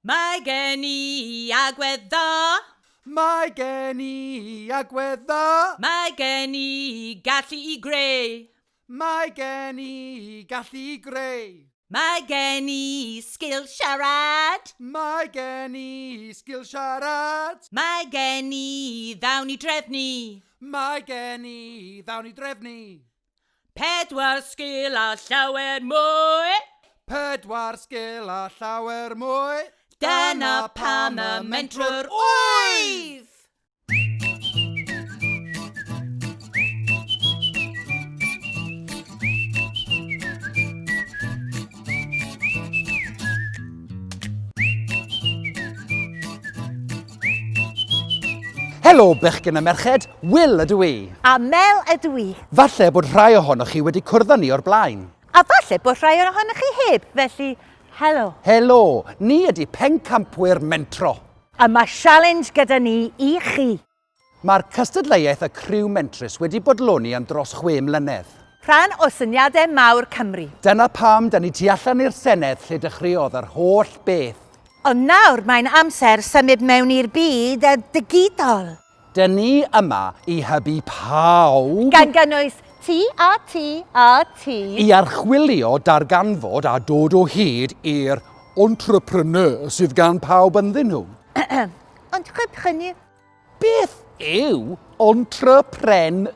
Mae gen I agwedd dda. Mae gen I agwedd dda. Mae gen I gallu I greu. Mae gen I gallu I greu. Mae gen I sgil siarad. Mae gen I sgil siarad. Mae gen I ddawn I drefnu. Mae gen I ddawn I drefnu. 4 sgil a llawer mwy. 4 sgil a llawer mwy. Dyna pam y mentrwr oedd! Helo, bechgyn a merched, Will ydw i. A Mel ydw i. Falle bod rhai ohonoch chi wedi cwrdd â ni o'r blaen. A falle bod rhai ohonych chi heb, felly helo. Helo, ni ydy pencampwyr mentro. A mae challenge gyda ni I chi. Mae'r Cystadleuaeth y Criw Mentrus wedi bodloni am dros 6 mlynedd. Rhan o syniadau mawr Cymru. Dyna pam da ni tu allan i'r Senedd lle dechreuodd yr holl beth. Ond nawr mae'n amser symud mewn i'r byd y ddigidol. Dyn ni yma I hybu pawb Gan gynnwys ti a ti a ti. I archwilio darganfod a dod o hyd i'r entrepreneur sydd gan pawb ynddyn nhw. Ond chybchynnu. Beth yw entrepreneur?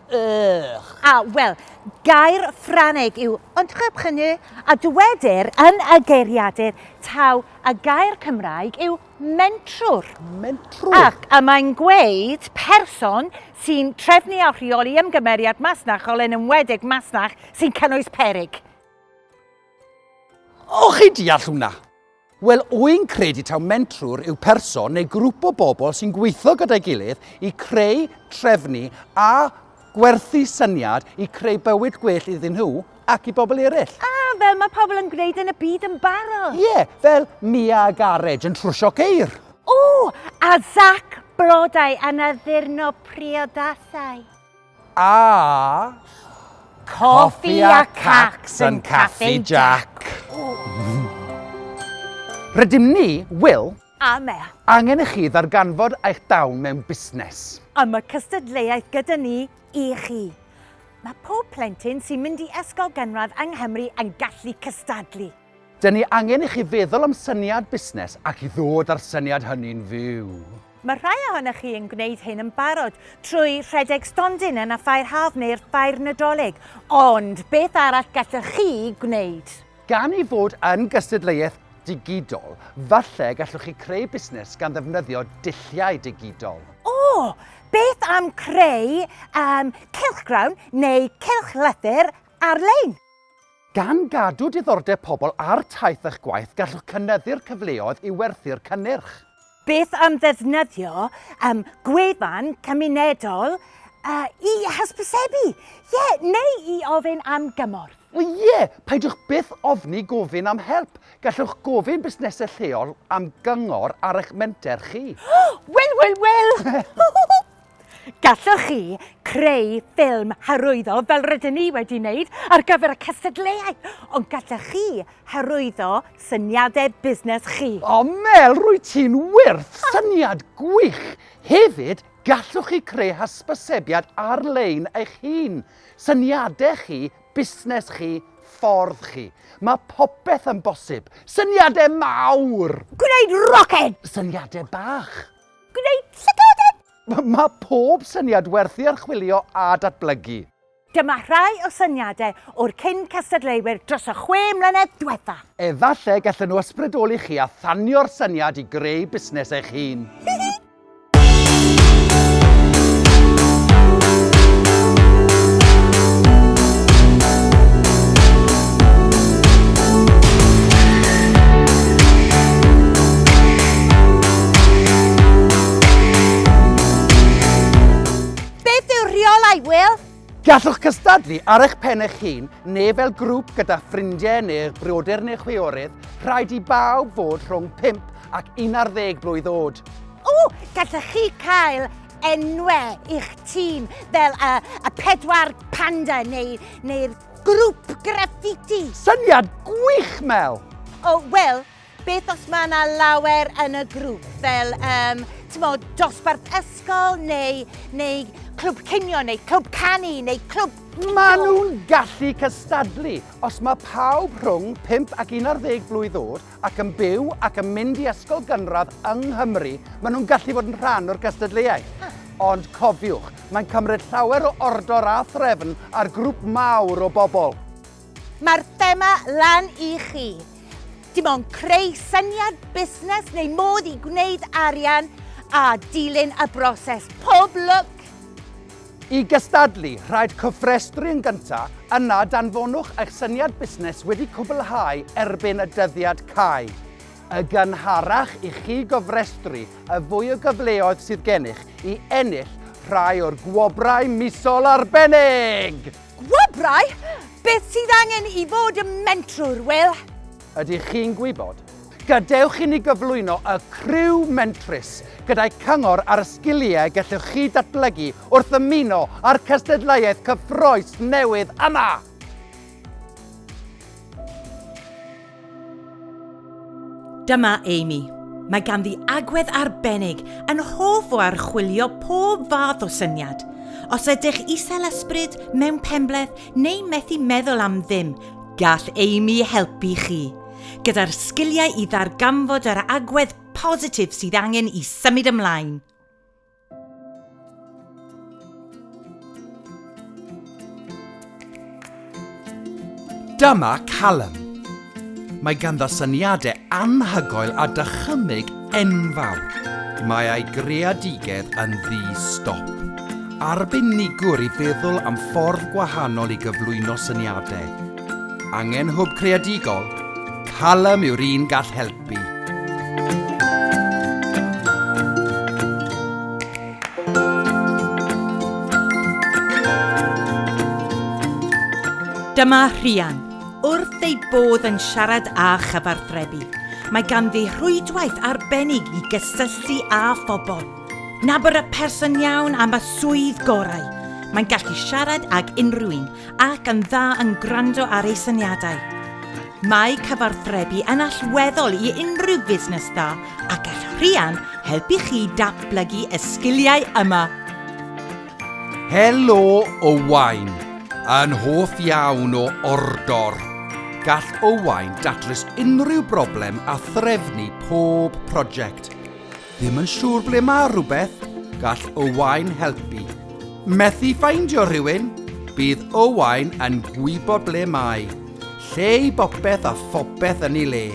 Wel, gair Ffrangeg yw ond chybchynnu a dywedir yn y geiriadur taw a gair Cymraeg yw mentrwr. Mentrwr? Ac mae'n gweud person sy'n trefnu a rheoli ymgymeriad masnachol yn ymwedig masnach sy'n cynnwys peryg. O chi deall hwnna? Wel, wy'n credu taw mentrwr yw person neu grŵp o bobl sy'n gweithio gyda'i gilydd I creu, trefnu a gwerthu syniad I creu bywyd gwell iddyn nhw ac I bobl eraill. Fel mae pobl yn gwneud yn y byd yn barod. Ie, fel Mia a Garej yn trwsio ceir. A Zac blodau yn addurno priodasau. A coffi a cacs yn Caffi Jack. Rydym ni, Will, A Mel. angen I chi ddarganfod eich dawn mewn busnes. A mae cystadleuaeth gyda ni I chi. Mae pob plentyn sy'n mynd I ysgol gynradd yng Nghymru yn gallu cystadlu. Dyn ni angen I chi feddwl am syniad busnes ac I ddod â'r syniad hynny'n fyw. Mae rhai ohonych chi yn gwneud hyn yn barod trwy rhedeg stondin yn y ffair haf neu'r ffair nadolig. Ond beth arall gallwch chi gwneud? Gan I fod yn gystadleuaeth digidol, falle gallwch chi creu busnes gan ddefnyddio dulliau digidol. Beth am creu cylchgrawn neu cylchlythyr ar-lein? Gan gadw diddordeb pobl ar taith eich gwaith, gallwch cynyddu'r cyfleoedd I werthu'r cynnyrch. Beth am ddefnyddio gwefan cymunedol I hysbysebu? Neu I ofyn am gymorth? Ie, paidwch byth ofni gofyn am help. Gallwch gofyn busnesau lleol am gyngor ar eich menter chi. Wel! Gallwch chi creu ffilm hyrwyddo fel rydyn ni wedi wneud ar gyfer y cystadleuaeth, ond gallwch chi hyrwyddo syniadau busnes chi. Mel, rwy ti'n wyrth, syniad gwych. Hefyd, gallwch chi creu hysbysebiad ar-lein eich hun. Syniadau chi, busnes chi, ffordd chi. Mae popeth yn bosib. Syniadau mawr. Gwneud roced! Syniadau bach. Gwneud llygoden! Mae pob syniad werthu archwilio a datblygu. Dyma rhai o syniadau o'r cyn cystadleuwyr dros y 6 mlynedd diwetha. Efallai gallen nhw ysbrydoli chi a thanio'r syniad I greu busnes eich hun. Will? Gallwch cystadlu ar eich pen eich hun neu fel grŵp gyda ffrindiau neu briodur neu chwiorydd, rhaid I bawb fod rhwng 5 ac 11 blwydd oed. Gallwch chi cael enwau i'ch tîm fel y 4 panda neu'r grŵp graffiti. Syniad gwych, Mel! Wel, beth os mae yna lawer yn y grŵp, fel dosbarth ysgol, neu clwb cinio, neu clwb canu, neu clwb... Maen nhw'n gallu cystadlu os mae pawb rhwng 5 ac 11 blwydd oed ac yn byw ac yn mynd i ysgol gynradd yng Nghymru, maen nhw'n gallu bod yn rhan o'r gystadleuaeth. Ond cofiwch, mae'n cymryd llawer o ordor a threfn ar grŵp mawr o bobl. Mae'r thema lan i chi. Dim ond creu syniad busnes neu modd i gwneud arian a dilyn y broses. Pob lwc! I gystadlu, rhaid cyfrestru yn gyntaf, yna danfonwch eich syniad busnes wedi cwblhau erbyn y dyddiad cau. Y gynharach i chi gofrestru, y fwy o gyfleoedd sydd gennych i ennill rhai o'r gwobrau misol arbennig! Gwobrau? Beth sydd angen i fod yn mentrwr, Will? Ydych chi'n gwybod? Gadewch i ni gyflwyno y Criw Mentrus gyda'i cyngor ar y sgiliau gallwch chi datblygu wrth ymuno â'r cystadleuaeth cyffrous newydd yma. Dyma Amy. Mae ganddi agwedd arbennig yn hoff o archwilio pob fath o syniad. Os ydych isel ysbryd mewn penbleth neu methu meddwl am ddim, gall Amy helpu chi. Gyda'r sgiliau i ddarganfod yr agwedd positif sydd angen i symud ymlaen. Dyma Callum. Mae ganddo syniadau anhygoel a dychymyg enfawr. Mae ei greadigedd yn ddi-stop. Arbenigwr i feddwl am ffordd gwahanol i gyflwyno syniadau. Angen hwb creadigol? Callum yw'r un gall helpu. Dyma Rhian. Wrth ei bodd yn siarad a chyfarthrebu, mae ganddi rhwydwaith arbennig i gysylltu â phobl. Nabod y person iawn am y swydd gorau. Mae'n gallu siarad ag unrhyw un ac yn dda yn gwrando ar ei syniadau. Mae cyfarthrebu yn allweddol i unrhyw busnes dda ac all Rhian helpu chi datblygu y sgiliau yma. Helo Owain, yn hoff iawn o ordor. Gall Owain datrys unrhyw broblem a threfnu pob prosiect. Ddim yn siŵr ble mae rhywbeth, gall Owain helpu. Methu ffeindio rhywun, bydd Owain yn gwybod ble mae. Lle i bopeth a phopeth yn ei le.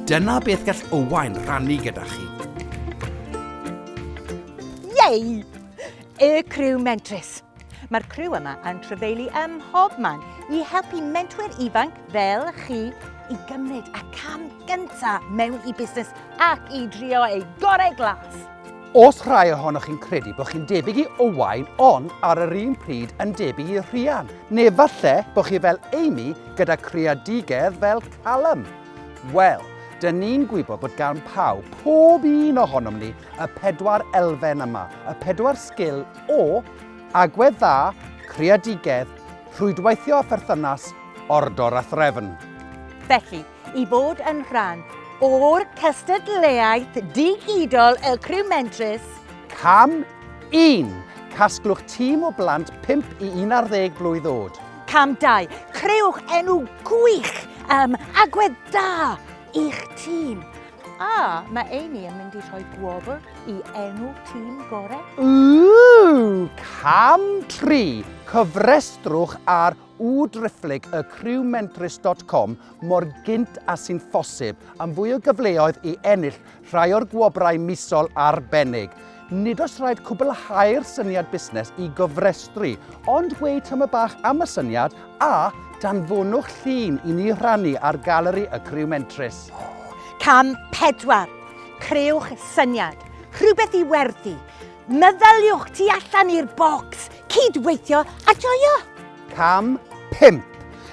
Dyna beth gall Owain rannu gyda chi. Iei! Y Criw Mentrus. Mae'r criw yma yn trefeili ym mhob man i helpu mentwyr ifanc fel chi i gymryd y cam gyntaf mewn i busnes ac i drio ei gorau glas. Os rhai ohonoch chi'n credu bod chi'n debyg i Owain, ond ar yr un pryd yn debyg i Rhian, neu falle bod chi fel Amy gyda creadigedd fel Callum. Wel, dyn ni'n gwybod bod gan pawb, pob un ohonom ni, y 4 elfen yma, y 4 sgil o agwedd dda, creadigedd, rhwydweithio a pherthynas, ordor a threfn. Felly, i fod yn rhan o'r cystadleuaeth ddigidol y Criw Mentrus. Cam 1. Casglwch tîm o blant 5 i 11 blwydd oed. Cam 2. Creuwch enw gwych, agwedd da i'ch tîm. A mae Amy yn mynd i rhoi gwobr i enw tîm gorau. Cam 3. Cyfrestrwch ar www.y crewmentrus.com mor gynt a sy'n phosib am fwy o gyfleoedd i ennill rhai o'r gwobrau misol arbennig. Nid oes rhaid cwblhau'r syniad busnes i gofrestru, ond gweud tyma bach am y syniad a danfonwch llun i ni rhannu ar galeri y Criw Mentrus. Cam 4. Creuwch syniad. Rhywbeth i werthu. Meddyliwch tu allan i'r bocs. Cydweithio a joio. Cam 5.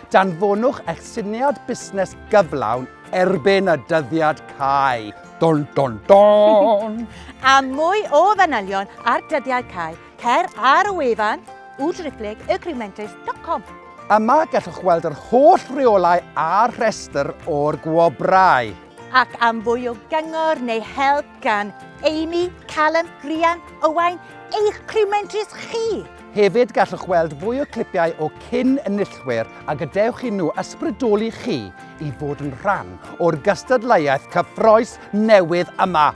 Danfonwch eich syniad busnes gyflawn erbyn y dyddiad cau. Don, don, don! A mwy o fanylion ar dyddiad cau, cer ar y wefan www.y Yma gallwch weld yr holl reolau a rhestr o'r gwobrau. Ac am fwy o gyngor neu help gan Amy, Callum, Rhian, Owain, eich Criw Mentrus chi. Hefyd gallwch weld fwy o clipiau o cynnwys a gadewch i nhw ysbrydoli chi i fod yn rhan o'r gystadleuaeth cyffroes newydd yma.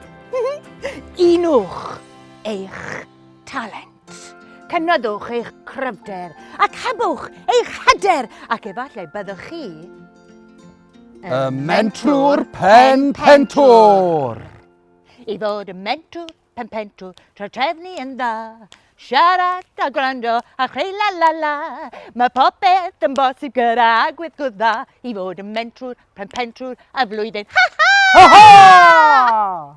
Unwch eich talent. Cynnydwch eich cryfder ac hebwch eich hyder ac efallai byddwch chi Y mentrwr pen pentwr. I fod y mentrwr pen pentwr tra trefnu yn dda. Siarad a gwrando a chreu la la la. Mae popeth yn bosib gyda agweddgwr dda. I fod y mentrwr pen pentwr a flwyddyn. Ha ha! Ha ha!